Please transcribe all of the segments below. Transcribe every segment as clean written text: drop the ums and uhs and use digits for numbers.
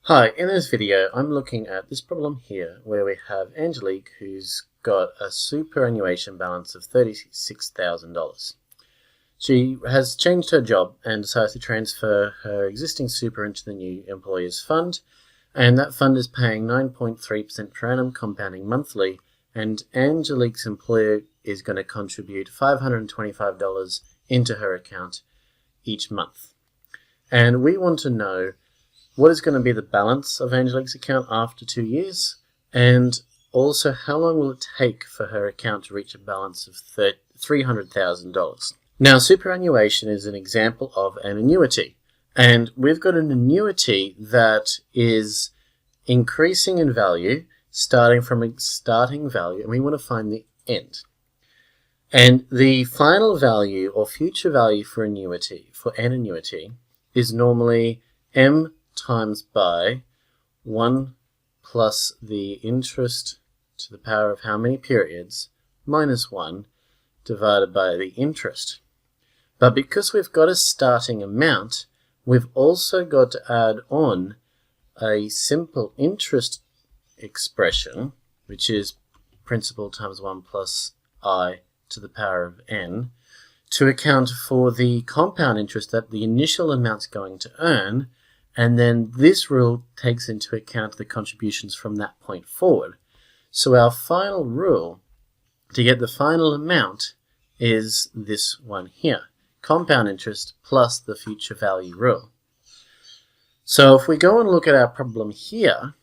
Hi, in this video I'm looking at this problem here where we have Angelique who's got a superannuation balance of $36,000. She has changed her job and decides to transfer her existing super into the new employer's fund, and that fund is paying 9.3% per annum compounding monthly, and Angelique's employer is going to contribute $525 into her account each month. And we want to know what is going to be the balance of Angelique's account after 2 years, and also how long will it take for her account to reach a balance of $300,000. Now, superannuation is an example of an annuity, and we've got an annuity that is increasing in value, starting from a starting value, and we want to find the end. And the final value or future value for an annuity is normally M times by 1 plus the interest to the power of how many periods minus 1 divided by the interest. But because we've got a starting amount, we've also got to add on a simple interest expression, which is principal times 1 plus I to the power of n, to account for the compound interest that the initial amount's going to earn. And then this rule takes into account the contributions from that point forward. So our final rule to get the final amount is this one here, compound interest plus the future value rule. So if we go and look at our problem here,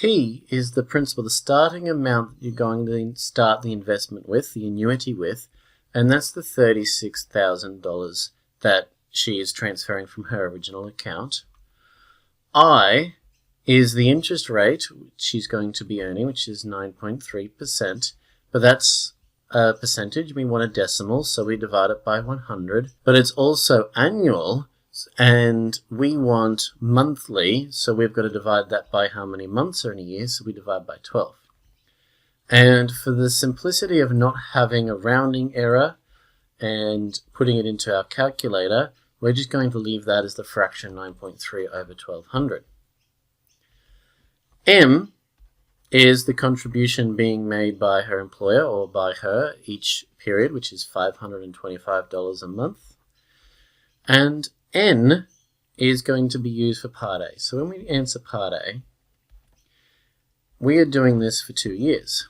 P is the principal, the starting amount that you're going to start the investment with, the annuity with, and that's the $36,000 that she is transferring from her original account. I is the interest rate which she's going to be earning, which is 9.3%, but that's a percentage. We want a decimal, so we divide it by 100. But it's also annual, and we want monthly, so we've got to divide that by how many months are in a year, so we divide by 12. And for the simplicity of not having a rounding error and putting it into our calculator, we're just going to leave that as the fraction 9.3 over 1200. M is the contribution being made by her employer or by her each period, which is $525 a month. And N is going to be used for Part A. So when we answer Part A, we are doing this for 2 years.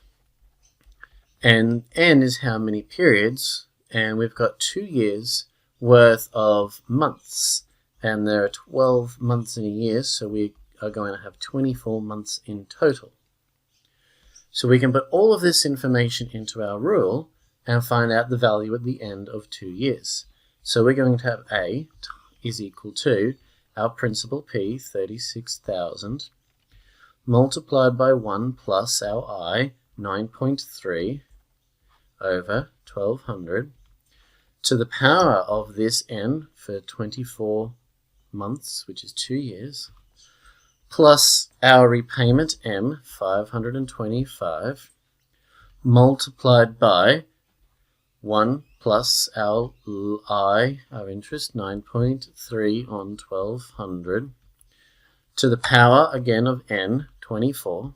And N is how many periods, and we've got 2 years worth of months, and there are 12 months in a year, so we are going to have 24 months in total. So we can put all of this information into our rule and find out the value at the end of 2 years. So we're going to have A is equal to our principal P, 36,000, multiplied by 1 plus our I, 9.3 over 1200, to the power of this n for 24 months, which is 2 years, plus our repayment m, 525, multiplied by 1 plus our I, our interest, 9.3 on 1200, to the power, again, of n, 24,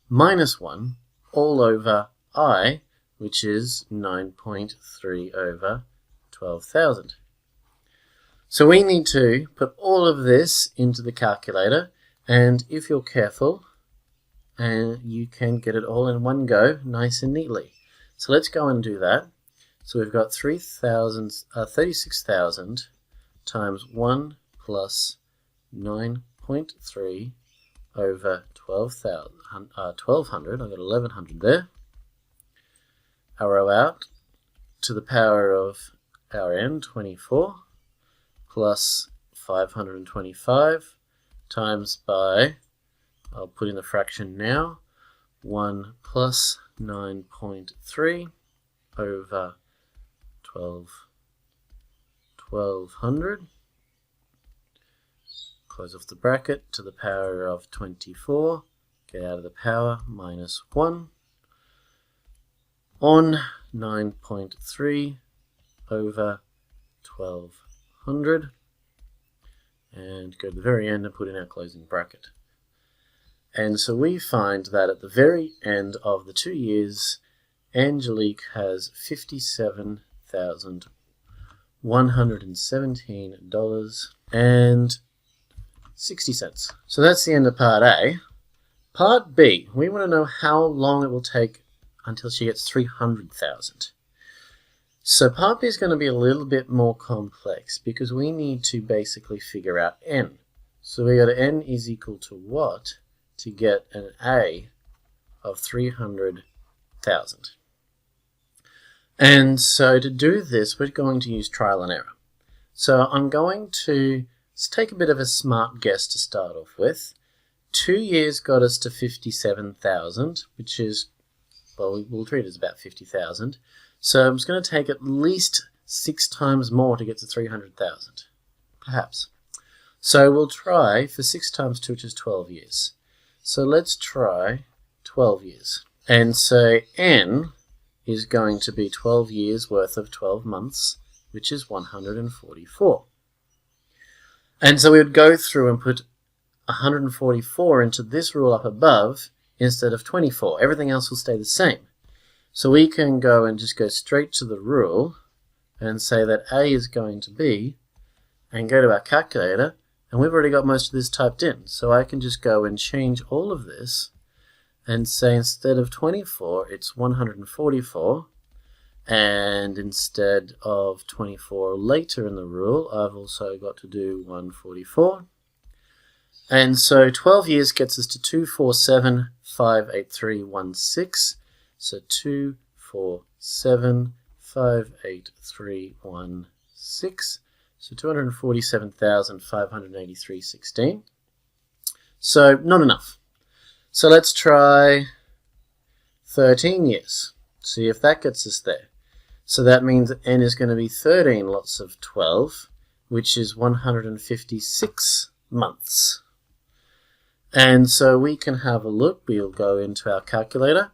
minus 1, all over I, which is 9.3 over 12,000. So we need to put all of this into the calculator, and if you're careful, you can get it all in one go, nice and neatly. So let's go and do that. So we've got 36,000 times 1 plus 9.3 over 1200, I've got 1100 there. Arrow out to the power of our n, 24, plus 525 times by, I'll put in the fraction now, 1 plus 9.3 over 1200, close off the bracket, to the power of 24, get out of the power, minus 1, on 9.3 over 1200, and go to the very end and put in our closing bracket. And so we find that at the very end of the 2 years, Angelique has $57,117.60. So that's the end of part A. Part B, we want to know how long it will take until she gets $300,000. So part B is going to be a little bit more complex because we need to basically figure out n. So we got n is equal to what to get an A of 300,000. And so to do this, we're going to use trial and error. So I'm going to take a bit of a smart guess to start off with. 2 years got us to 57,000, which is, well, we'll treat it as about 50,000. So I'm just going to take at least 6 times more to get to 300,000, perhaps. So we'll try for 6 times 2, which is 12 years. So let's try 12 years. And so n is going to be 12 years worth of 12 months, which is 144. And so we would go through and put 144 into this rule up above instead of 24. Everything else will stay the same. So we can go and just go straight to the rule and say that A is going to be, and go to our calculator, and we've already got most of this typed in. So I can just go and change all of this and say instead of 24, it's 144. And instead of 24 later in the rule, I've also got to do 144. And so 12 years gets us to 247,583.16. So 247,583.16. So 247,583.16. So not enough. So let's try 13 years. See if that gets us there. So that means that n is going to be 13 lots of 12, which is 156 months. And so we can have a look. We'll go into our calculator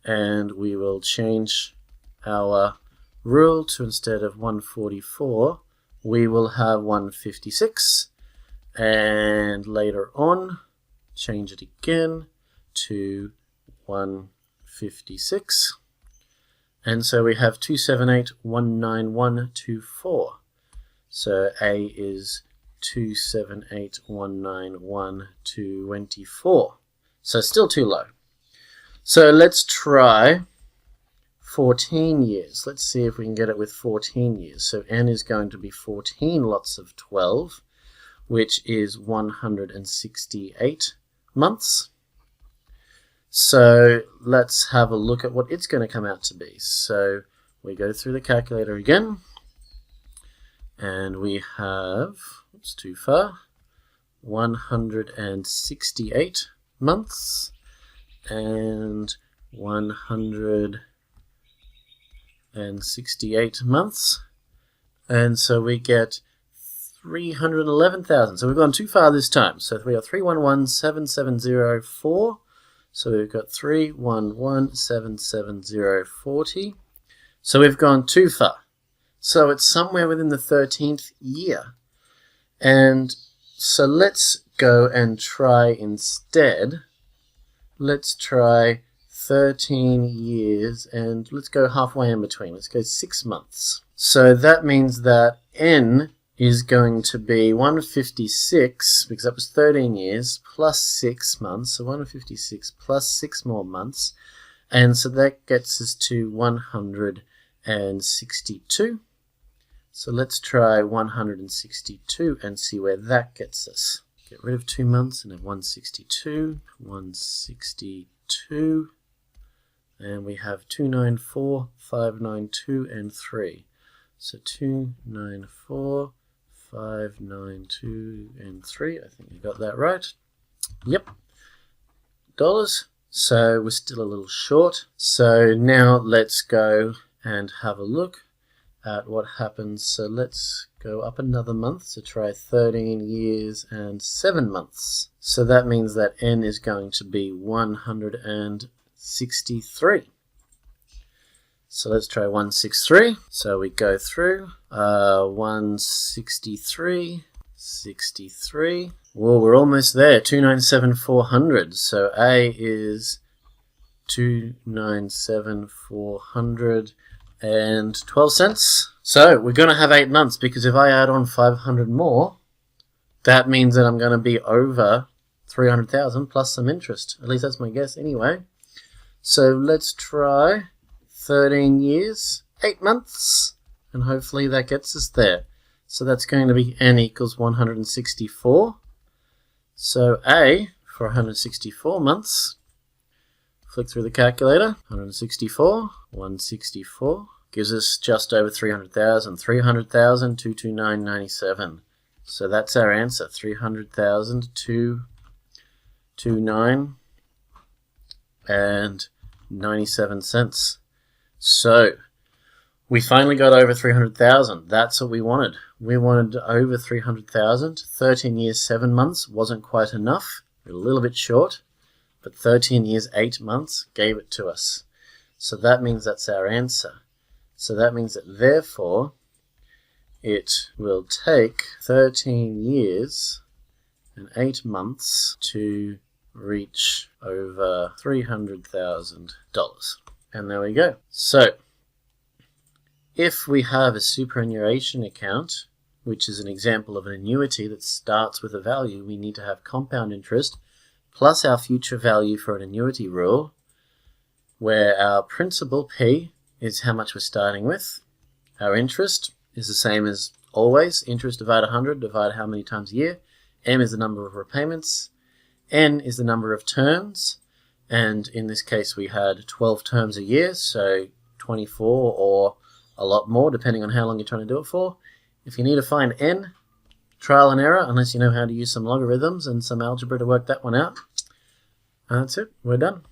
and we will change our rule to, instead of 144, we will have 156, and later on change it again to 156. And so we have 278,191.24. So A is 278,191.24. So still too low. So let's try 14 years. Let's see if we can get it with 14 years. So n is going to be 14 lots of 12, which is 168 months. So let's have a look at what it's going to come out to be. So we go through the calculator again, and we have, oops, too far, 168 months and 168 months. And so we get 311,000. So we've gone too far this time. So we got 311,770.4. So we've got 311,770.40. So we've gone too far. So it's somewhere within the 13th year. And so let's go and try instead. Let's try 13 years and let's go halfway in between. Let's go 6 months. So that means that n is going to be 156, because that was 13 years, plus 6 months. So 156 plus 6 more months. And so that gets us to 162. So let's try 162 and see where that gets us. Get rid of 2 months and have 162, 162, and we have 294, 592, and 3. So 294, 592, and 3. I think you got that right. Yep. Dollars. So we're still a little short. So now let's go and have a look at what happens. So let's go up another month to try 13 years and 7 months. So that means that n is going to be 163. So let's try 163. So we go through 163. 63. Well, we're almost there. 297,400. So A is 297,412 cents. So we're going to have 8 months, because if I add on 500 more, that means that I'm going to be over 300,000 plus some interest. At least that's my guess anyway. So let's try 13 years, 8 months, and hopefully that gets us there. So that's going to be n equals 164. So A, for 164 months, flick through the calculator, 164 gives us just over 300,000. 300,000, 229.97. So that's our answer, 300,000, 229 and 97 cents. So we finally got over 300,000. That's what we wanted. We wanted over 300,000. 13 years, 7 months wasn't quite enough. We're a little bit short, but 13 years, 8 months gave it to us. So that means that's our answer. So that means that therefore it will take 13 years and 8 months to reach over $300,000. And there we go. So if we have a superannuation account, which is an example of an annuity that starts with a value, we need to have compound interest plus our future value for an annuity rule, where our principal P is how much we're starting with. Our interest is the same as always. Interest divided 100, divided how many times a year. M is the number of repayments. N is the number of terms. And in this case, we had 12 terms a year, so 24 or a lot more, depending on how long you're trying to do it for. If you need to find N, trial and error, unless you know how to use some logarithms and some algebra to work that one out. And that's it. We're done.